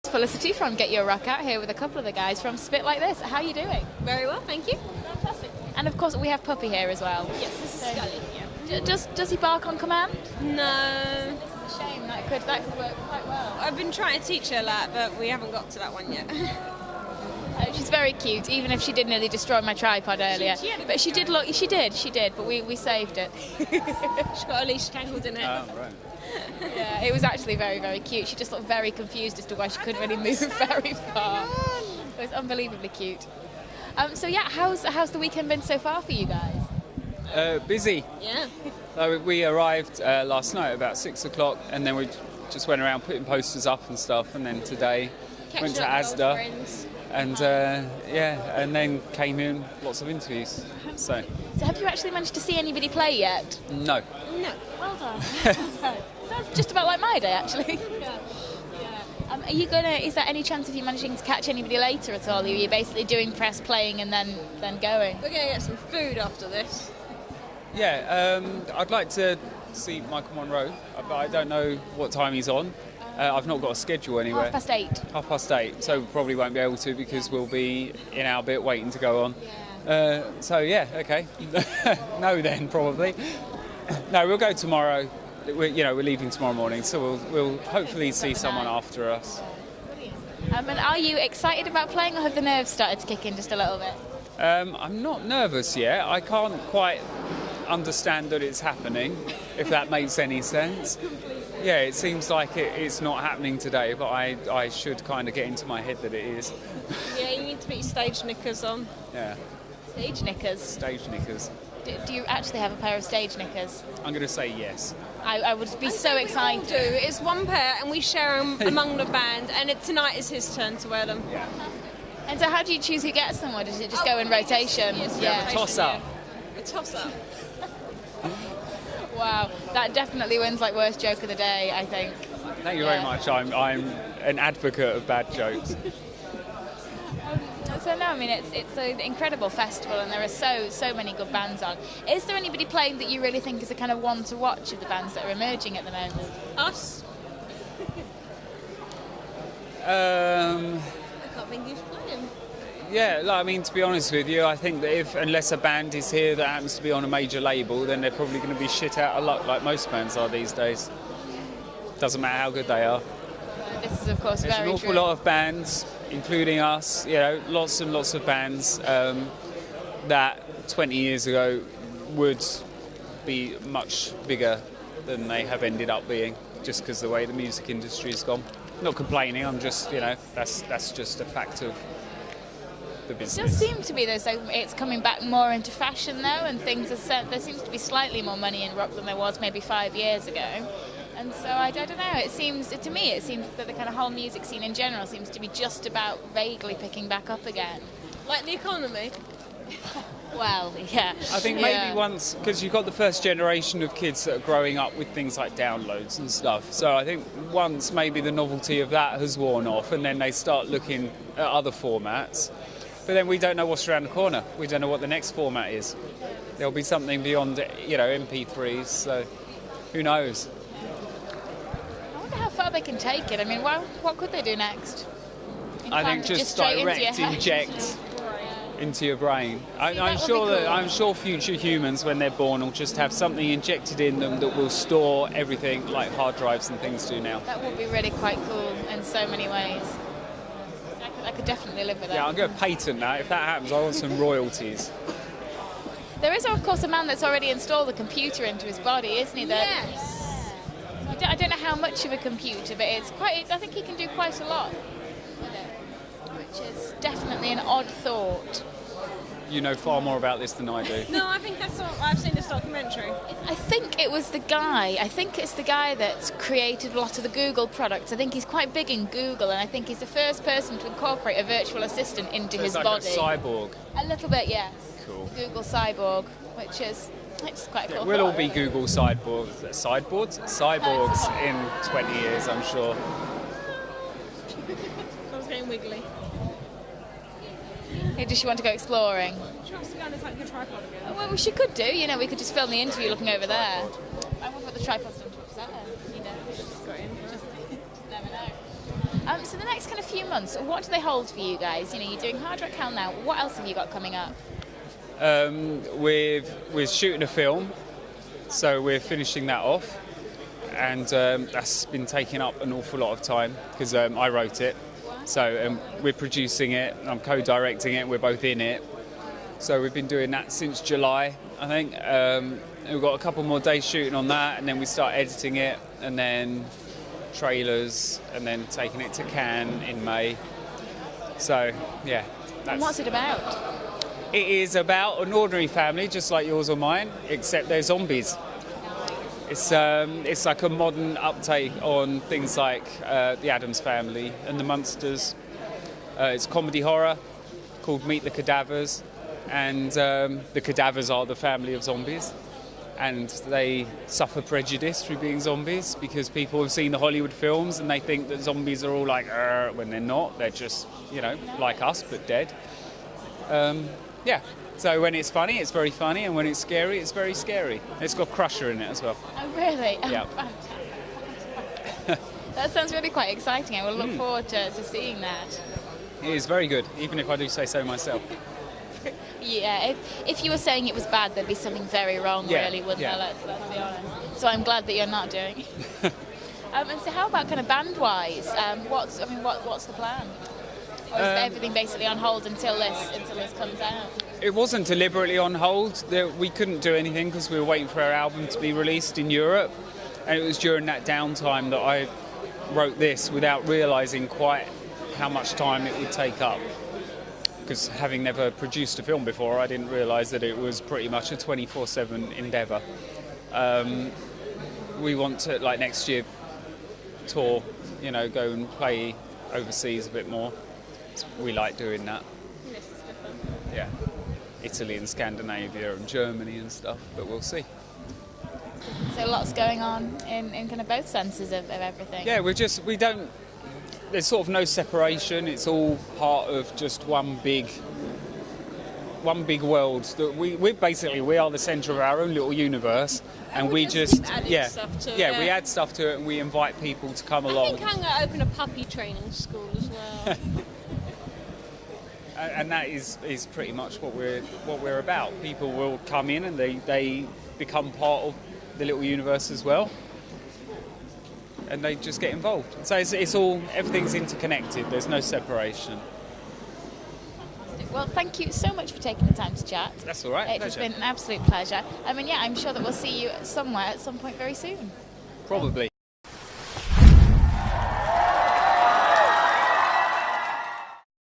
it's Felicity from GetYourRockOut here with a couple of the guys from Spit Like This. How are you doing? Very well, thank you. Fantastic. And of course we have Puppy here as well. Yes, this is Scully. Yeah. Does he bark on command? No. It's a shame, that could work quite well. I've been trying to teach her that, but we haven't got to that one yet. She's very cute, even if she did nearly destroy my tripod earlier. But she did, but we saved it. She's got a leash tangled in it. Oh, right. Yeah, it was actually very, very cute. She just looked very confused as to why she couldn't really move very far. It was unbelievably cute. So yeah, how's the weekend been so far for you guys? Busy. Yeah. So we arrived last night about 6 o'clock, and then we just went around putting posters up and stuff, and then today went to Asda, and and then came in lots of interviews. So have you actually managed to see anybody play yet? No. No. Well done. Sounds just about like my day, actually. Are you is there any chance of you managing to catch anybody later at all? Are you basically doing press playing and then going? We're going to get some food after this. Yeah, I'd like to see Michael Monroe, but I don't know what time he's on. I've not got a schedule anywhere. 8:30. 8:30, so we probably won't be able to because we'll be in our bit waiting to go on. So yeah, okay. No then, probably. No, we'll go tomorrow. We're leaving tomorrow morning, so we'll hopefully see someone after us. And are you excited about playing, or have the nerves started to kick in just a little bit? I'm not nervous yet. I can't quite understand that it's happening, if that makes any sense. Yeah, it seems like it's not happening today, but I should kind of get into my head that it is. Yeah, you need to put your stage knickers on. Yeah. Stage knickers? Stage knickers. Do you actually have a pair of stage knickers? I'm going to say yes. I would be so excited. We all do. It's one pair, and we share them among the band, and tonight is his turn to wear them. Yeah. And so how do you choose who gets them, or does it just go in rotation? Yeah, a toss-up. A toss-up. Wow, that definitely wins like worst joke of the day, I think. Thank you very much. I'm an advocate of bad jokes. So no, I mean it's an incredible festival, and there are so many good bands on. Is there anybody playing that you really think is a kind of one to watch of the bands that are emerging at the moment? Us. I can't think who's playing. Yeah, I mean, to be honest with you, I think that unless a band is here that happens to be on a major label, then they're probably going to be shit out of luck like most bands are these days. Doesn't matter how good they are. This is, of course, There's very an awful lot of bands, including us, lots and lots of bands that 20 years ago would be much bigger than they have ended up being, just because the way the music industry has gone. Not complaining, I'm just, that's just a fact of the business. It does seem to be, though, so it's coming back more into fashion, though, and things are set. There seems to be slightly more money in rock than there was maybe 5 years ago. And so I don't know, to me it seems that the kind of whole music scene in general seems to be just about vaguely picking back up again. Like the economy? Well, yeah. I think maybe once, because you've got the first generation of kids that are growing up with things like downloads and stuff, so I think once maybe the novelty of that has worn off, and then they start looking at other formats, but then we don't know what's around the corner. We don't know what the next format is. There'll be something beyond, MP3s, so who knows? I wonder how far they can take it. I mean, what could they do next? I think just direct inject into your brain. I'm sure future humans, when they're born, will just have something injected in them that will store everything like hard drives and things do now. That would be really quite cool in so many ways. I could definitely live with that. Yeah, I'm going to patent that. If that happens, I want some royalties. There is, of course, a man that's already installed a computer into his body, isn't he? Yes. I don't know how much of a computer, but I think he can do quite a lot with it, which is definitely an odd thought. You know far more about this than I do. No, I think I've seen this documentary. I think it was the guy. I think it's the guy that's created a lot of the Google products. I think he's quite big in Google, and I think he's the first person to incorporate a virtual assistant into his body. Like a cyborg. A little bit, yes. Cool. Google cyborg, which is quite cool. We'll all be Google cyborgs in 20 years, I'm sure. I was getting wiggly. Does she want to go exploring? She wants to go on this like your tripod again. Well, she could do. We could just film the interview looking over there. I wonder what the tripod's done to upset her. Just never know. So the next kind of few months, what do they hold for you guys? You know, you're doing Hard Rock Hell now. What else have you got coming up? We're shooting a film, so we're finishing that off, and that's been taking up an awful lot of time because I wrote it. So we're producing it, I'm co-directing it, we're both in it. So we've been doing that since July, I think. We've got a couple more days shooting on that, and then we start editing it, and then trailers, and then taking it to Cannes in May. So, yeah. And what's it about? It is about an ordinary family, just like yours or mine, except they're zombies. It's like a modern uptake on things like the Addams Family and the Munsters. It's comedy horror called Meet the Cadavers, and the cadavers are the family of zombies, and they suffer prejudice through being zombies because people have seen the Hollywood films and they think that zombies are all like when they're not. They're just, you know, like us but dead. Yeah. So when it's funny, it's very funny, and when it's scary, it's very scary. It's got Crusher in it as well. Oh, really? Yeah. That sounds really quite exciting. I will look forward to seeing that. It is very good, even if I do say so myself. Yeah, if you were saying it was bad, there'd be something very wrong, really, wouldn't there? Let's be honest. So I'm glad that you're not doing it. And so how about kind of band-wise? What's the plan? Or is everything basically on hold until this comes out? It wasn't deliberately on hold. We couldn't do anything because we were waiting for our album to be released in Europe. And it was during that downtime that I wrote this without realising quite how much time it would take up. Because having never produced a film before, I didn't realise that it was pretty much a 24/7 endeavour. We want to, like next year, tour, you know, go and play overseas a bit more. We like doing that. Yeah, Italy and Scandinavia and Germany and stuff, but we'll see. So lots going on in kind of both senses of everything. Yeah, we don't. There's sort of no separation. It's all part of just one big world. That we are the centre of our own little universe, and we just stuff to we add stuff to it, and we invite people to come along. I think I'm going to open a puppy training school as well. And that is pretty much what we're about. People will come in and they become part of the little universe as well, and they just get involved. So it's all, everything's interconnected. There's no separation. Well, thank you so much for taking the time to chat. That's all right. It's been an absolute pleasure. I mean, yeah, I'm sure that we'll see you somewhere at some point very soon. Probably.